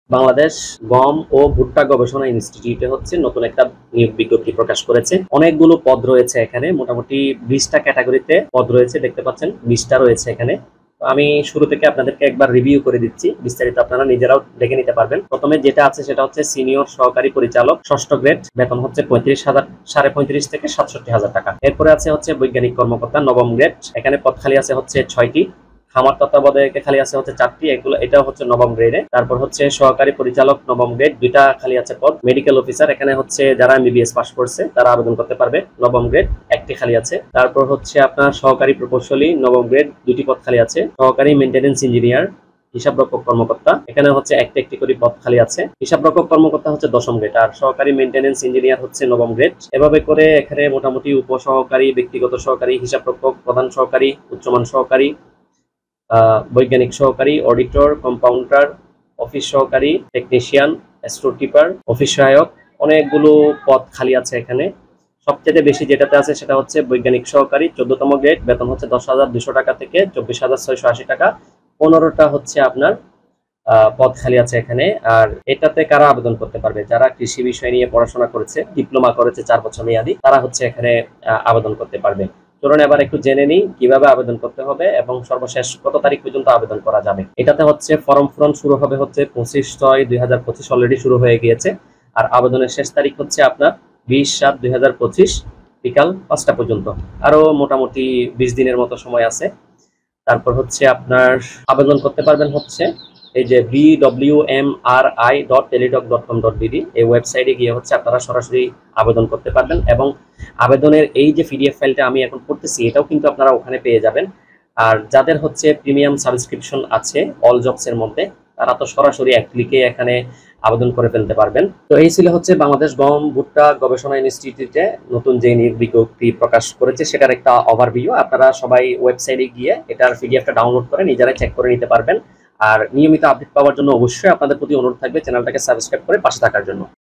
বাংলাদেশ গম ও ভুট্টা গবেষণা ইনস্টিটিউটে হচ্ছে নতুন একটা নিয়োগ বিজ্ঞপ্তি প্রকাশ করেছে। অনেকগুলো পদ রয়েছে এখানে, মোটামুটি 20টা ক্যাটাগরিতে পদ রয়েছে, দেখতে পাচ্ছেন 20টা রয়েছে এখানে। আমি শুরু থেকে আপনাদেরকে একবার রিভিউ করে দিচ্ছি, বিস্তারিত আপনারা নিজেরাও দেখে নিতে পারবেন। প্রথমে যেটা আছে সেটা হচ্ছে সিনিয়র সহকারী পরিচালক, 6ষ্ঠ গ্রেড, বেতন হচ্ছে 35,000 থেকে 67,000 টাকা। এরপরে আছে হচ্ছে বৈজ্ঞানিক কর্মকর্তা, 9ম গ্রেড, এখানে পদ খালি আছে হচ্ছে 6টি। খামার তত্ত্বাবধায়কে খালি আছে হচ্ছে 4টি, এটাও হচ্ছে 9ম গ্রেডে। তারপর হচ্ছে সহকারী পরিচালক 9ম গ্রেড, 2টা খালি আছে পদ। মেডিকেল অফিসার, এখানে হচ্ছে যারা MBBS পাস করছে তারা আবেদন করতে পারবে, 9ম গ্রেড, 1টি খালি আছে। তারপর হচ্ছে আপনার সহকারী প্রকৌশলী, 9ম গ্রেড, 2টি পদ খালি আছে। সহকারী মেইনটেনেন্স ইঞ্জিনিয়ার, হিসাবরক্ষক কর্মকর্তা, এখানে হচ্ছে একটি করে পদ খালি আছে। হিসাবরক্ষক কর্মকর্তা হচ্ছে 10ম গ্রেড, আর সহকারী মেইনটেনেন্স ইঞ্জিনিয়ার হচ্ছে 9ম গ্রেড। এভাবে করে এখানে মোটামুটি উপসহকারী, ব্যক্তিগত সহকারী, হিসাবরক্ষক, প্রধান সহকারী, উচ্চমান সহকারী, বৈজ্ঞানিক সহকারী, অডিটর, কম্পাউন্ডার, অফিস সহকারী, টেকনিশিয়ান, স্টোর কিপার, অফিস সহায়ক, অনেকগুলো পদ খালি আছে এখানে। সবচেয়ে বেশি যেটাতে আছে সেটা হচ্ছে বৈজ্ঞানিক সহকারী, 14তম গ্রেড, বেতন হচ্ছে 10,200 টাকা থেকে 24,680 টাকা। 15টা হচ্ছে আপনার পদ খালি আছে এখানে। আর এটাতে কারা আবেদন করতে পারবে? যারা কৃষি বিষয় নিয়ে পড়াশোনা করেছে, ডিপ্লোমা করেছে 4 বছর মেয়াদি, তারা হচ্ছে এখানে আবেদন করতে পারবে। চলুন এবার একটু জেনে নিই কিভাবে আবেদন করতে হবে এবং সর্বশেষ কত তারিখ পর্যন্ত আবেদন করা যাবে। এটাতে হচ্ছে ফর্ম পূরণ শুরু হবে হচ্ছে 25/6/2025, অলরেডি শুরু হয়ে গিয়েছে। আর আবেদনের শেষ তারিখ হচ্ছে আপনার 20/7/2025 বিকাল 5টা পর্যন্ত। আরো মোটামুটি 20 দিনের মতো সময় আছে। তারপর হচ্ছে আপনার আবেদন করতে পারবেন হচ্ছে এই যে bwmri.teletalk.com.bd, এই ওয়েবসাইটে গিয়ে হচ্ছে আপনারা সরাসরি আবেদন করতে পারবেন। এবং আবেদনের এই যে PDF ফাইলটা আমি এখন পড়তেছি, এটাও কিন্তু আপনারা ওখানে পেয়ে যাবেন। আর যাদের হচ্ছে প্রিমিয়াম সাবস্ক্রিপশন আছে অল জবস এর মধ্যে, তারা তো সরাসরি এক ক্লিকে এখানে আবেদন করে ফেলতে পারবেন। তো এই ছিল হচ্ছে বাংলাদেশ গম ভুট্টা গবেষণা ইনস্টিটিউটে নতুন যে নিয়োগ বিজ্ঞপ্তি প্রকাশ করেছে সেটার একটা ওভারভিউ। আপনারা সবাই ওয়েবসাইটে গিয়ে এটার PDFটা ডাউনলোড করে নিজেরাই চেক করে নিতে পারবেন। আর নিয়মিত আপডেট পাওয়ার জন্য অবশ্যই আপনাদের প্রতি অনুরোধ থাকবে চ্যানেলটাকে সাবস্ক্রাইব করে পাশে থাকার জন্য।